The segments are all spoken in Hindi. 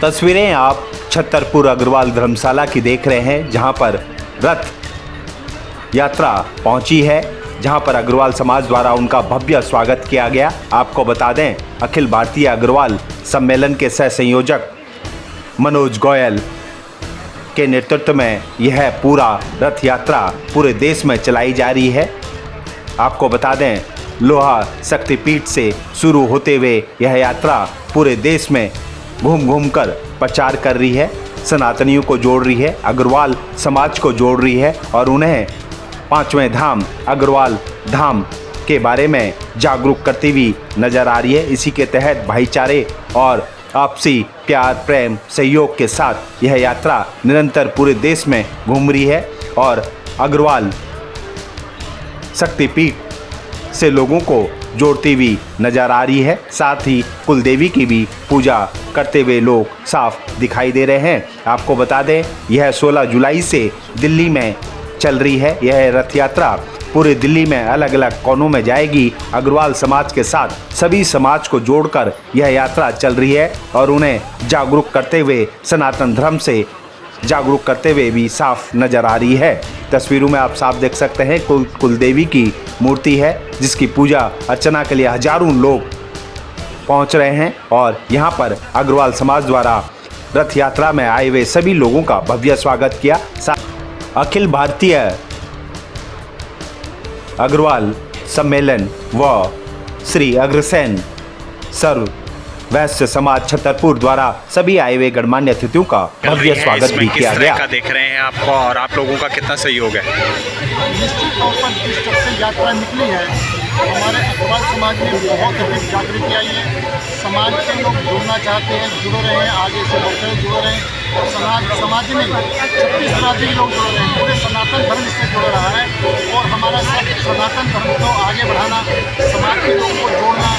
तस्वीरें आप छतरपुर अग्रवाल धर्मशाला की देख रहे हैं, जहां पर रथ यात्रा पहुंची है, जहां पर अग्रवाल समाज द्वारा उनका भव्य स्वागत किया गया। आपको बता दें, अखिल भारतीय अग्रवाल सम्मेलन के सह संयोजक मनोज गोयल के नेतृत्व में यह पूरा रथ यात्रा पूरे देश में चलाई जा रही है। आपको बता दें, लोहा शक्तिपीठ से शुरू होते हुए यह यात्रा पूरे देश में घूम घूम कर प्रचार कर रही है, सनातनियों को जोड़ रही है, अग्रवाल समाज को जोड़ रही है और उन्हें पांचवें धाम अग्रवाल धाम के बारे में जागरूक करती हुई नजर आ रही है। इसी के तहत भाईचारे और आपसी प्यार प्रेम सहयोग के साथ यह यात्रा निरंतर पूरे देश में घूम रही है और अग्रवाल शक्तिपीठ से लोगों को जोड़ती हुई नजर आ रही है। साथ ही कुलदेवी की भी पूजा करते हुए लोग साफ दिखाई दे रहे हैं। आपको बता दें, यह 16 जुलाई से दिल्ली में चल रही है। यह रथ यात्रा पूरे दिल्ली में अलग अलग कोनों में जाएगी। अग्रवाल समाज के साथ सभी समाज को जोड़कर यह यात्रा चल रही है और उन्हें जागरूक करते हुए, सनातन धर्म से जागरूक करते हुए भी साफ नजर आ रही है। तस्वीरों में आप साफ देख सकते हैं, कुलदेवी की मूर्ति है जिसकी पूजा अर्चना के लिए हजारों लोग पहुंच रहे हैं और यहां पर अग्रवाल समाज द्वारा रथ यात्रा में आए हुए सभी लोगों का भव्य स्वागत किया। अखिल भारतीय अग्रवाल सम्मेलन व श्री अग्रसेन सर्व वैश्य समाज छतरपुर द्वारा सभी आए हुए गणमान्य अतिथियों का भव्य स्वागत भी किया गया। का देख रहे हैं आपको और आप लोगों का कितना सहयोग है? निश्चित तौर पर जिस तरह से यात्रा निकली है, हमारे अग्रवाल समाज में बहुत अधिक जागृति आई है। समाज के लोग जुड़ना चाहते हैं, जुड़ रहे हैं, आगे से बढ़ते हुए जुड़ रहे हैं और समाज में 36 राज्य के लोग जुड़ रहे हैं। पूरे सनातन धर्म इससे जुड़ रहा है और हमारा सनातन धर्म को आगे बढ़ाना, समाज के लोगों को जोड़ना,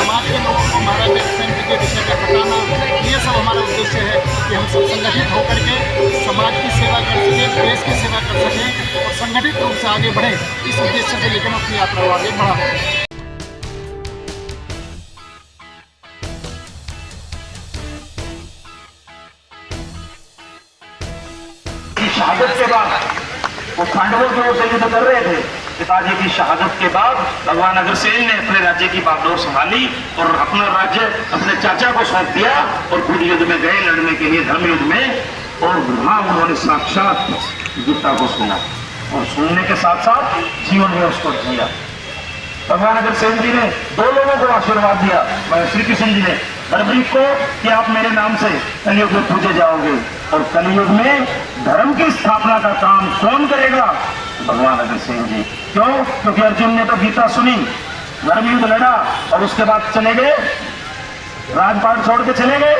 समाज के लोगों को महाराज अग्रसेन जी के विषय में बताना, ये सब हमारा उद्देश्य है कि हम सब संगठित होकर के समाज की सेवा कर सकें, देश की सेवा कर सकें और संगठित रूप से आगे बढ़ें। इस उद्देश्य से लेकर अपनी यात्रा को आगे बढ़ा। शहादत के बाद वो पांडवों की ओर से युद्ध कर रहे थे। पिताजी की शहादत के बाद भगवान अग्रसेन ने अपने राज्य की बागडोर संभाली और अपना राज्य अपने चाचा को सौंप दिया और खुद युद्ध में गए लड़ने के लिए, धर्म युद्ध में। और वहां उन्होंने साक्षात गीता को सुना और सुनने के साथ साथ जीवन में उसको जिया। भगवान अग्रसेन जी ने 2 लोगों को आशीर्वाद दिया। श्री कृष्ण जी ने बर्बरीक को कि आप मेरे नाम से कलयुग में पूजे जाओगे और कलयुग में धर्म की स्थापना का काम कौन करेगा? भगवान अग्रसेन जी। क्यों? क्योंकि अर्जुन ने तो गीता सुनी, धर्म युद्ध लड़ा और उसके बाद चले गए, राजपाट छोड़ के चले गए।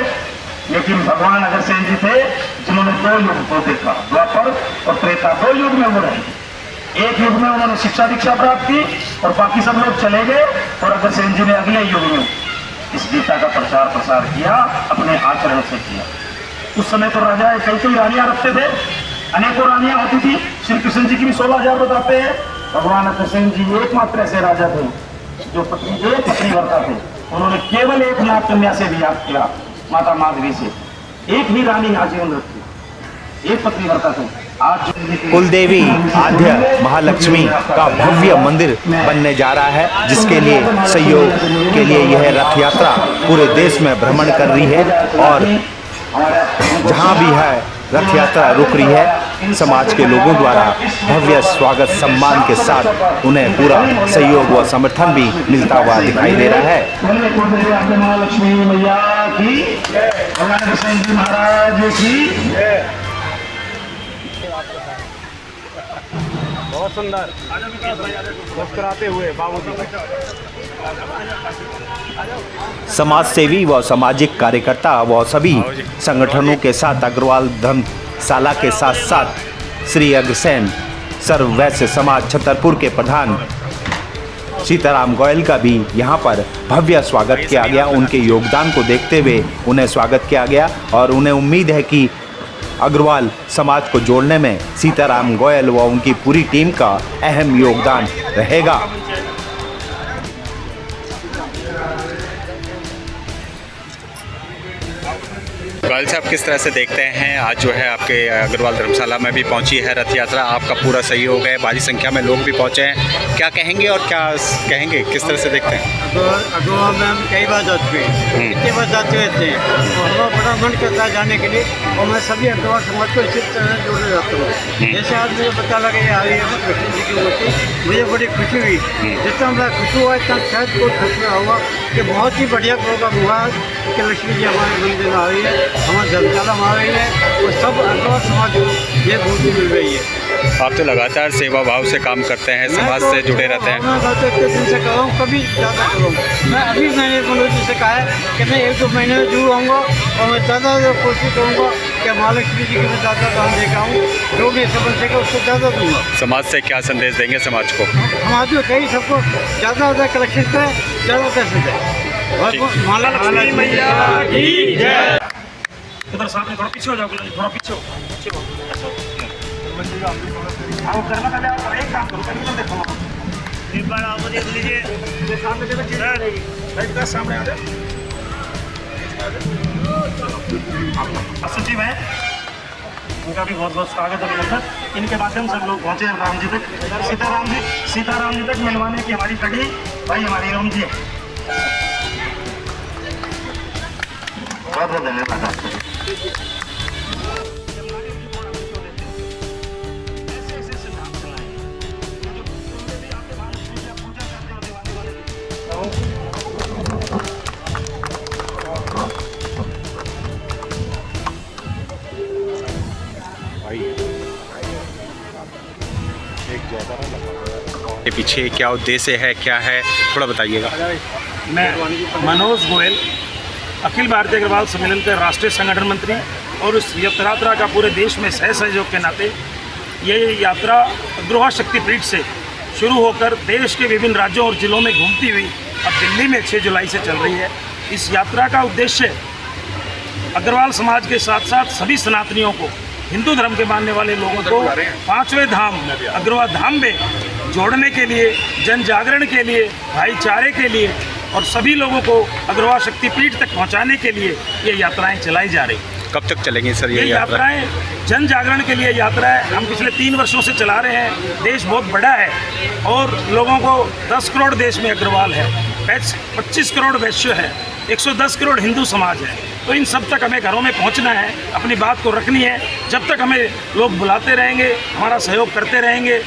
लेकिन भगवान अग्रसेन जी थे जिन्होंने 2 युग को देखा, द्वापर और त्रेता, 2 युग में वो रहे। एक युग में उन्होंने शिक्षा दीक्षा प्राप्त की और बाकी सब लोग चले गए और अग्रसेन जी ने अगले युग में इस गीता का प्रचार प्रसार किया, अपने आचरण से किया। उस समय तो राजा कई रानियां रखते थे, अनेकों रानियां होती थी। श्री कृष्ण जी की भी 16,000 बताते हैं। भगवान अग्रसेन जी एकमात्र ऐसे राजा थे जो एक पत्नी वर्ता थे। उन्होंने केवल एक नागकन्या से विवाह किया, माता माधवी से। एक ही रानी आजीवन रखी, एक पत्नी वर्ता थे। कुलदेवी आद्य महालक्ष्मी का भव्य मंदिर बनने जा रहा है, जिसके लिए सहयोग के लिए यह रथ यात्रा पूरे देश में भ्रमण कर रही है और जहां भी है रथ यात्रा रुक रही है, समाज के लोगों द्वारा भव्य स्वागत सम्मान के साथ उन्हें पूरा सहयोग व समर्थन भी मिलता हुआ दिखाई दे रहा है। महालक्ष्मी मैया की, भगवान अग्रसेन जी महाराज की। बहुत सुंदर मुस्कुराते हुए बाबूजी। समाज सेवी व सामाजिक कार्यकर्ता व सभी संगठनों के साथ अग्रवाल धर्मशाला के साथ साथ श्री अग्रसेन सर्व वैश्य समाज छतरपुर के प्रधान सीताराम गोयल का भी यहाँ पर भव्य स्वागत किया गया। उनके योगदान को देखते हुए उन्हें स्वागत किया गया और उन्हें उम्मीद है कि अग्रवाल समाज को जोड़ने में सीताराम गोयल व उनकी पूरी टीम का अहम योगदान रहेगा। गोयल साहब, किस तरह से देखते हैं आज जो है आपके अग्रवाल धर्मशाला में भी पहुंची है रथ यात्रा, आपका पूरा सहयोग है, भारी संख्या में लोग भी पहुंचे हैं, क्या कहेंगे और क्या कहेंगे, किस तरह से देखते हैं? अग्रवाल में हम कई बार जा चुके हैं, कितने बार जाते रहते हैं, तो हमारा बड़ा मन करता है जाने के लिए, और मैं सभी अग्रवाल समाज को इसी तरह जोड़ने जाता हूँ। जैसे आज मुझे पता लगा ये आ रही है कृष्ण जी की मूर्ति, मुझे बड़ी खुशी हुई। जितना मैं खुशी हुआ इतना शायद कोई खुश में होगा कि बहुत ही बढ़िया प्रोग्राम हुआ कि लक्ष्मी जी हमारे मंदिर में आ रही है, हमारे धर्मशाला में आ रही है, और सब अग्रवाल समाज को ये मूर्ति मिल रही है। आप तो लगातार सेवा भाव से काम करते हैं, समाज से जुड़े रहते हैं। मैं तो इतने दिन से कर रहा हूँ, कभी ज़्यादा करूँ। मैं अभी मैंने मनोज जी से कहा है कि मैं 1-2 महीने में जरूर आऊँगा, और मैं ज़्यादा कोशिश करूँगा कि महालक्ष्मी जी की मैं ज़्यादा दान दे आऊँ, जो भी ऐसा बन सके उसको ज़्यादा दूँगा। समाज से क्या संदेश देंगे समाज को? समाज में कहीं सबको ज़्यादा कलेक्शन करें, ज़्यादा पैसे दें। और महालक्ष्मी मैया की जय। उधर सामने थोड़ा पीछे हो जाओ, थोड़ा पीछे हो। आओ करना पहले, आप एक काम करो, कहीं देखो एक बार आप देख लीजिए, सामने देखो चीज सामने आ जाए। सचिव है, उनका भी बहुत बहुत स्वागत है अभिनंदन। इनके माध्यम से हम लोग पहुंचे हैं राम जी तक, सीताराम जी तक मिलवाने की हमारी कड़ी भाई हमारी राम जी है। बहुत बहुत धन्यवाद आपको। के पीछे क्या उद्देश्य है, क्या है, थोड़ा बताइएगा। मैं मनोज गोयल, अखिल भारतीय अग्रवाल सम्मेलन के राष्ट्रीय संगठन मंत्री, और इस यात्रा का पूरे देश में सह सहयोग के नाते ये यात्रा अग्रवाल शक्तिपीठ से शुरू होकर देश के विभिन्न राज्यों और जिलों में घूमती हुई अब दिल्ली में 6 जुलाई से चल रही है। इस यात्रा का उद्देश्य अग्रवाल समाज के साथ साथ सभी सनातनियों को, हिंदू धर्म के मानने वाले लोगों को 5वें धाम अग्रवाल धाम में जोड़ने के लिए, जन जागरण के लिए, भाईचारे के लिए, और सभी लोगों को अग्रवाल शक्तिपीठ तक पहुंचाने के लिए ये यात्राएं चलाई जा रही हैं। कब तक चलेंगी सर ये यात्राएं? जन जागरण के लिए यात्राएं हम पिछले 3 वर्षों से चला रहे हैं। देश बहुत बड़ा है और लोगों को 10 करोड़ देश में अग्रवाल है, 25 करोड़ वैश्य है, 110 करोड़ हिंदू समाज है। तो इन सब तक हमें घरों में पहुंचना है, अपनी बात को रखनी है। जब तक हमें लोग बुलाते रहेंगे, हमारा सहयोग करते रहेंगे,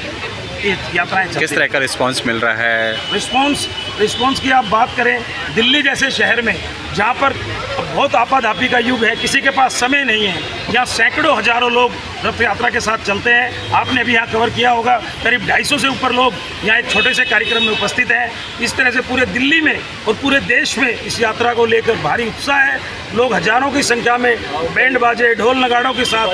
ये यात्राएं चलती। किस तरह का रिस्पांस मिल रहा है? रिस्पांस की आप बात करें, दिल्ली जैसे शहर में जहाँ पर बहुत आपाधापी का युग है, किसी के पास समय नहीं है, यहाँ सैकड़ों हजारों लोग रथ यात्रा के साथ चलते हैं। आपने अभी यहाँ कवर किया होगा, करीब 250 से ऊपर लोग यहाँ एक छोटे से कार्यक्रम में उपस्थित हैं। इस तरह से पूरे दिल्ली में और पूरे देश में इस यात्रा को लेकर भारी उत्साह है। लोग हजारों की संख्या में बैंड बाजे, ढोल नगाड़ों के साथ,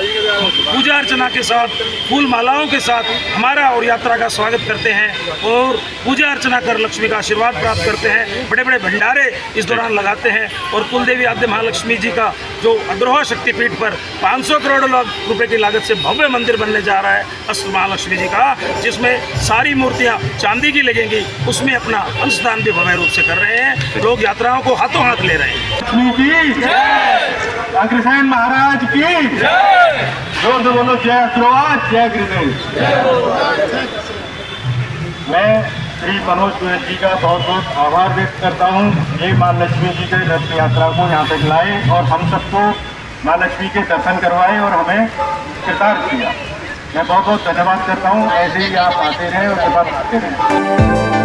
पूजा अर्चना के साथ, फूल मालाओं के साथ हमारा और यात्रा का स्वागत करते हैं और पूजा अर्चना कर लक्ष्मी का आशीर्वाद प्राप्त करते हैं। बड़े बड़े भंडारे इस दौरान लगाते हैं और कुलदेवी आद्य महालक्ष्मी जी का जो अग्रवाल शक्तिपीठ पर 500 करोड़ रुपए की लागत से भव्य मंदिर बनने जा रहा है अष्ट महालक्ष्मी जी का, जिसमें सारी मूर्तियां चांदी की लगेंगी, उसमें अपना अंशदान भी भव्य रूप से कर रहे हैं। लोग यात्राओं को हाथों हाथ ले रहे हैं। अग्रसेन महाराज की जोर से बोलो, जय अग्रवाल, जय अग्रसेन। मैं श्री मनोज गोयल जी का बहुत बहुत आभार व्यक्त करता हूँ। ये माँ लक्ष्मी जी के रथ यात्रा को यहाँ तक लाए और हम सबको माँ लक्ष्मी के दर्शन करवाए और हमें कृतार्थ किया। मैं बहुत बहुत धन्यवाद करता हूँ। ऐसे ही आप आते रहें और कृपा आते रहें।